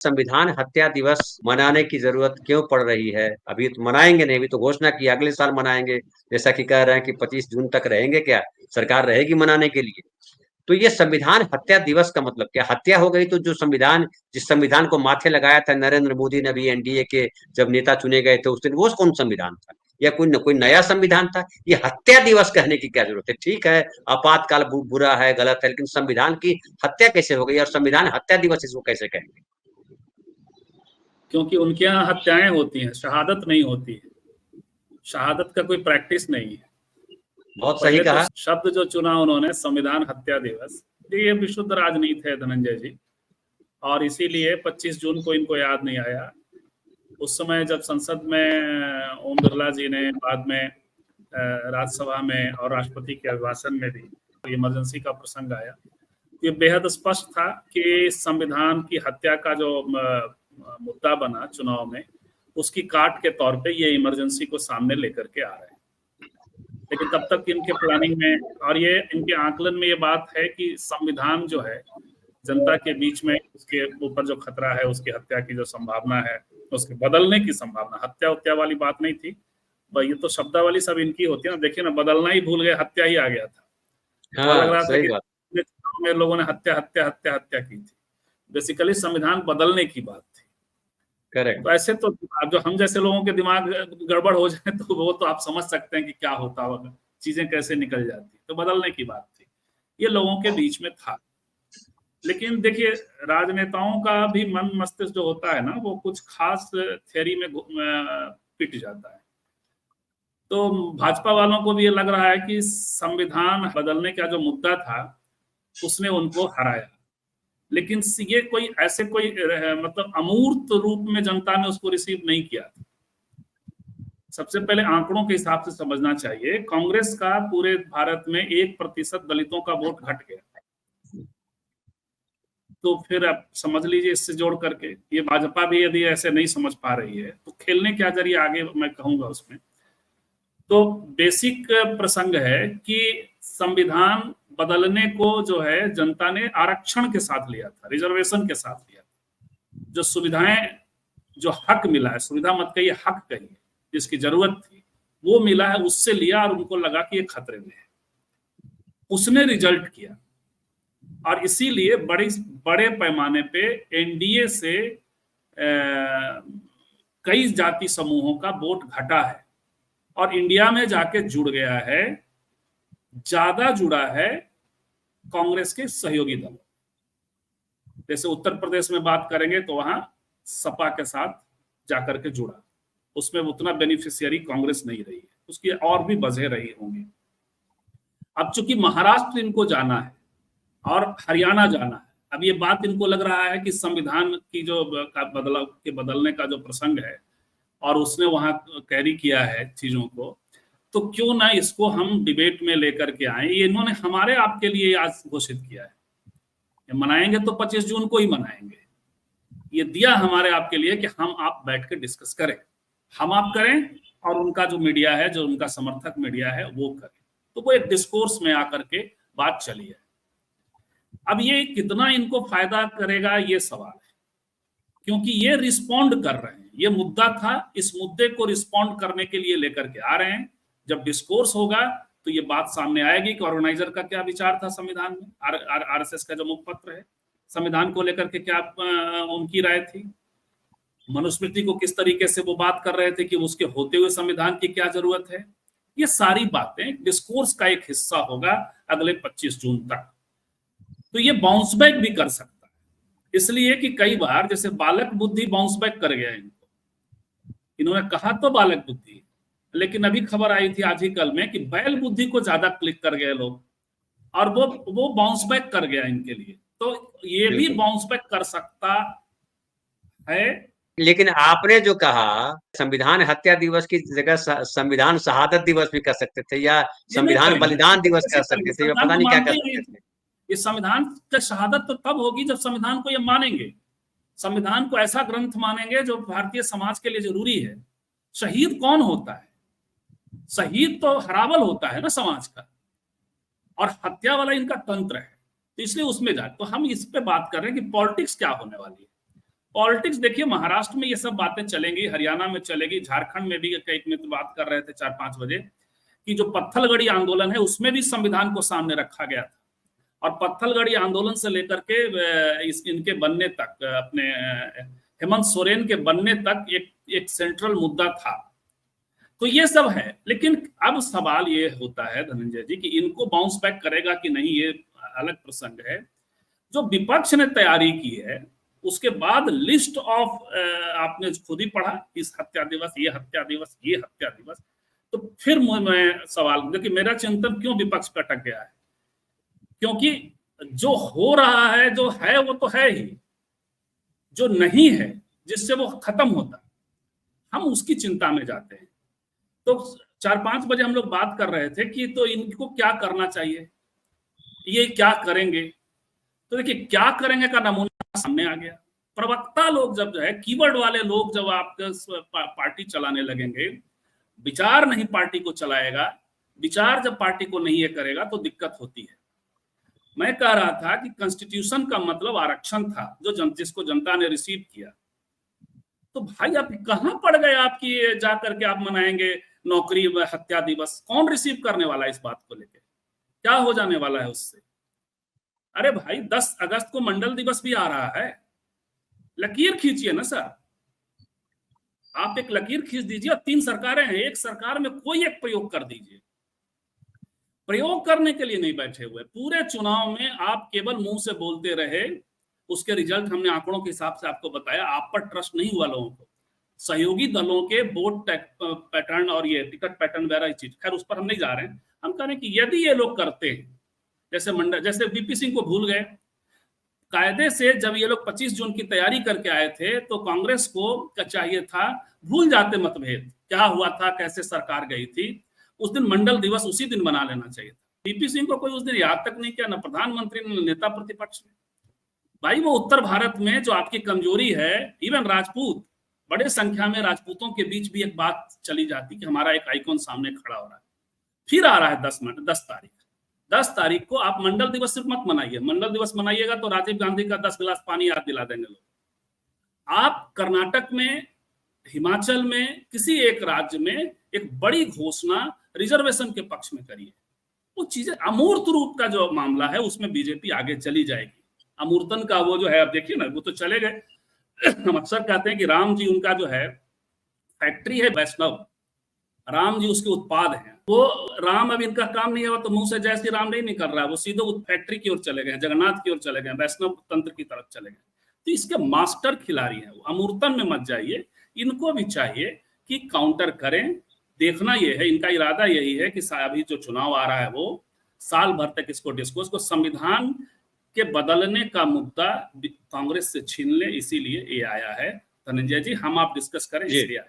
संविधान हत्या दिवस मनाने की जरूरत क्यों पड़ रही है? अभी तो मनाएंगे नहीं, अभी तो घोषणा की अगले साल मनाएंगे, जैसा कि कह रहे हैं कि 25 जून तक रहेंगे, क्या सरकार रहेगी मनाने के लिए? तो ये संविधान हत्या दिवस का मतलब क्या? हत्या हो गई तो जो संविधान, जिस संविधान को माथे लगाया था नरेंद्र मोदी ने अभी एनडीए के जब नेता चुने गए थे उस दिन, वो कौन संविधान था? या कोई नया संविधान था? ये हत्या दिवस कहने की क्या जरूरत है? ठीक है, आपातकाल बुरा है, गलत है, लेकिन संविधान की हत्या कैसे हो गई और संविधान हत्या दिवस इसको कैसे कहेंगे? क्योंकि उनके यहाँ हत्याएं होती हैं, शहादत नहीं होती है। शहादत का कोई प्रैक्टिस नहीं है। बहुत सही पहले तो कहा। शब्द जो चुना उन्होंने, संविधान हत्या दिवस, ये विशुद्ध राजनीति है धनंजय जी, और इसीलिए 25 जून को इनको याद नहीं आया। उस समय जब संसद में ओम बिरला जी ने, बाद में राज्यसभा में और राष्ट्रपति के अभिभाषण में भी इमरजेंसी का प्रसंग आया, ये बेहद स्पष्ट था कि संविधान की हत्या का जो मुद्दा बना चुनाव में, उसकी काट के तौर पे ये इमरजेंसी को सामने लेकर के आ रहे हैं। लेकिन तब तक इनके प्लानिंग में और ये इनके आकलन में ये बात है कि संविधान जो है जनता के बीच में, उसके ऊपर जो खतरा है, उसकी हत्या की जो संभावना है, उसके बदलने की संभावना, हत्या उत्या वाली बात नहीं थी, ये तो शब्दावली सब इनकी होती है ना। देखिए ना, बदलना ही भूल गए, हत्या ही आ गया था। तो लग रहा था कि में लोगों ने हत्या हत्या हत्या हत्या की थी। बेसिकली संविधान बदलने की बात थी। करेक्ट। तो ऐसे तो जो हम जैसे लोगों के दिमाग गड़बड़ हो जाए तो वो तो आप समझ सकते हैं कि क्या होता होगा, चीजें कैसे निकल जाती। तो बदलने की बात थी, ये लोगों के बीच में था। लेकिन देखिए, राजनेताओं का भी मन मस्तिष्क जो होता है ना, वो कुछ खास थियरी में पिट जाता है। तो भाजपा वालों को भी ये लग रहा है कि संविधान बदलने का जो मुद्दा था उसने उनको हराया, लेकिन ये कोई ऐसे कोई मतलब अमूर्त रूप में जनता ने उसको रिसीव नहीं किया था। सबसे पहले आंकड़ों के हिसाब से समझना चाहिए, कांग्रेस का पूरे भारत में 1% दलितों का वोट घट गया। तो फिर आप समझ लीजिए इससे जोड़ करके, ये भाजपा भी यदि ऐसे नहीं समझ पा रही है तो खेलने क्या जरिए आगे मैं कहूंगा उसमें। तो बेसिक प्रसंग है कि संविधान बदलने को जो है जनता ने आरक्षण के साथ लिया था, रिजर्वेशन के साथ लिया था। जो सुविधाएं, जो हक मिला है, सुविधा मत कहिए, हक कहिए, जिसकी जरूरत थी वो मिला है, उससे लिया और उनको लगा कि ये खतरे में है, उसने रिजल्ट किया। और इसीलिए बड़े पैमाने पे एनडीए से कई जाति समूहों का वोट घटा है और इंडिया में जाके जुड़ गया है, ज्यादा जुड़ा है कांग्रेस के सहयोगी दल। जैसे उत्तर प्रदेश में बात करेंगे तो वहां सपा के साथ जाकर के जुड़ा, उसमें उतना बेनिफिशियरी कांग्रेस नहीं रही है, उसकी और भी वजह रही होंगी। अब चूंकि महाराष्ट्र इनको जाना है और हरियाणा जाना है, अब ये बात इनको लग रहा है कि संविधान की जो बदलाव के बदलने का जो प्रसंग है और उसने वहां कैरी किया है चीजों को, तो क्यों ना इसको हम डिबेट में लेकर के आए। ये इन्होंने हमारे आपके लिए आज घोषित किया है, ये मनाएंगे तो 25 जून को ही मनाएंगे। ये दिया हमारे आपके लिए कि हम आप बैठ के डिस्कस करें, हम आप करें और उनका जो मीडिया है, जो उनका समर्थक मीडिया है, वो करे। तो वो एक डिस्कोर्स में आकर के बात चली है। अब ये कितना इनको फायदा करेगा ये सवाल है, क्योंकि ये रिस्पॉन्ड कर रहे हैं। ये मुद्दा था, इस मुद्दे को रिस्पॉन्ड करने के लिए लेकर के आ रहे हैं। जब डिस्कोर्स होगा तो ये बात सामने आएगी कि ऑर्गेनाइजर का क्या विचार था संविधान में, आरएसएस का जो मुखपत्र है संविधान को लेकर के क्या उनकी राय थी, मनुस्मृति को किस तरीके से वो बात कर रहे थे कि उसके होते हुए संविधान की क्या जरूरत है। ये सारी बातें डिस्कोर्स का एक हिस्सा होगा अगले 25 जून तक। तो ये बाउंस बैक भी कर सकता है, इसलिए कि कई बार जैसे बालक बुद्धि बाउंस बैक कर गया इनको, इन्होंने कहा तो बालक बुद्धि, लेकिन अभी खबर आई थी आज ही कल में कि बैल बुद्धि को ज्यादा क्लिक कर गए लोग और वो बाउंस बैक कर गया इनके लिए। तो ये भी बाउंस बैक कर सकता है। लेकिन आपने जो कहा संविधान हत्या दिवस की जगह संविधान शहादत दिवस भी कर सकते थे, या संविधान बलिदान दिवस कर सकते थे, पता नहीं क्या कर सकते थे। ये संविधान का शहादत तो तब होगी जब संविधान को ये मानेंगे, संविधान को ऐसा ग्रंथ मानेंगे जो भारतीय समाज के लिए जरूरी है। शहीद कौन होता है? शहीद तो हरावल होता है ना समाज का, और हत्या वाला इनका तंत्र है। तो इसलिए उसमें जाए, तो हम इस पे बात कर रहे हैं कि पॉलिटिक्स क्या होने वाली है। पॉलिटिक्स देखिए, महाराष्ट्र में ये सब बातें चलेंगी, हरियाणा में चलेगी, झारखंड में भी एक मित्र बात कर रहे थे 4-5 बजे कि जो पत्थलगड़ी आंदोलन है उसमें भी संविधान को सामने रखा गया था, और पत्थलगड़ी आंदोलन से लेकर के इनके बनने तक, अपने हेमंत सोरेन के बनने तक एक सेंट्रल मुद्दा था। तो ये सब है, लेकिन अब सवाल ये होता है धनंजय जी कि इनको बाउंस बैक करेगा कि नहीं, ये अलग प्रसंग है। जो विपक्ष ने तैयारी की है उसके बाद लिस्ट ऑफ, आपने खुद ही पढ़ा, इस हत्या दिवस, ये हत्या दिवस, ये हत्या दिवस, तो फिर मैं सवाल, देखिए मेरा चिंतन क्यों विपक्ष पे अटक गया है, क्योंकि जो हो रहा है, जो है वो तो है ही, जो नहीं है जिससे वो खत्म होता, हम उसकी चिंता में जाते हैं। तो 4-5 बजे हम लोग बात कर रहे थे कि तो इनको क्या करना चाहिए, ये क्या करेंगे। तो देखिए, क्या करेंगे का नमूना सामने आ गया। प्रवक्ता लोग जब जो है, कीवर्ड वाले लोग जब आपके पार्टी चलाने लगेंगे, विचार नहीं पार्टी को चलाएगा, विचार जब पार्टी को नहीं ये करेगा तो दिक्कत होती है। मैं कह रहा था कि कॉन्स्टिट्यूशन का मतलब आरक्षण था, जिसको जनता ने रिसीव किया। तो भाई आप कहां पड़ गए आपकी, जाकर के आप मनाएंगे नौकरी हत्या दिवस, कौन रिसीव करने वाला है इस बात को लेकर, क्या हो जाने वाला है उससे। अरे भाई 10 अगस्त को मंडल दिवस भी आ रहा है, लकीर खींचिए ना सर, आप एक लकीर खींच दीजिए। 3 सरकारें हैं, एक सरकार में कोई एक प्रयोग कर दीजिए। प्रयोग करने के लिए नहीं बैठे हुए, पूरे चुनाव में आप केवल मुंह से बोलते रहे, उसके रिजल्ट हमने आंकड़ों के हिसाब से आपको बताया। आप पर ट्रस्ट नहीं हुआ लोगों को, सहयोगी दलों के वोट पैटर्न और ये टिकट पैटर्न वगैरह चीज, खैर उस पर हम नहीं जा रहे हैं। हम कह रहे हैं कि यदि ये लोग करते हैं, जैसे वीपी सिंह को भूल गए, कायदे से जब ये लोग 25 जून की तैयारी करके आए थे तो कांग्रेस को चाहिए था भूल जाते मतभेद, क्या हुआ था, कैसे सरकार गई थी, उस दिन मंडल दिवस उसी दिन मना लेना चाहिए था। वीपी सिंह को कोई उस दिन याद तक नहीं किया, ना प्रधानमंत्री ने, नेता प्रतिपक्ष ने। भाई वो उत्तर भारत में जो आपकी कमजोरी है, इवन राजपूत, बड़े संख्या में राजपूतों के बीच भी एक बात चली जाती कि हमारा एक आइकॉन सामने खड़ा हो रहा है। फिर आ रहा है 10 तारीख को आप मंडल दिवस सिर्फ मत मनाइए, मंडल दिवस मनाइएगा तो राजीव गांधी का 10 गिलास पानी याद दिला देंगे लोग। आप कर्नाटक में, हिमाचल में, किसी एक राज्य में एक बड़ी घोषणा रिजर्वेशन के पक्ष में करिए। वो चीजें, अमूर्त रूप का जो मामला है उसमें बीजेपी आगे चली जाएगी। अमूर्तन का वो जो है, अब देखिए ना, वो तो चले गए। हम अक्सर कहते हैं कि राम जी उनका जो है फैक्ट्री है वैष्णव, राम जी उसके उत्पाद हैं। वो राम अब इनका काम नहीं है, तो मुंह से जय श्री राम नहीं निकल रहा है, वो सीधे उस फैक्ट्री की ओर चले गए, जगन्नाथ की ओर चले गए, वैष्णव तंत्र की तरफ चले गए। तो इसके मास्टर खिलाड़ी हैं वो, अमूर्तन में मत जाइए। इनको भी चाहिए कि काउंटर करें। देखना ये है, इनका इरादा यही है कि अभी जो चुनाव आ रहा है वो साल भर तक इसको डिस्कोर्स को, संविधान के बदलने का मुद्दा कांग्रेस से छीन ले, इसीलिए ये आया है। धनंजय जी, हम आप डिस्कस करें इसलिए आया है।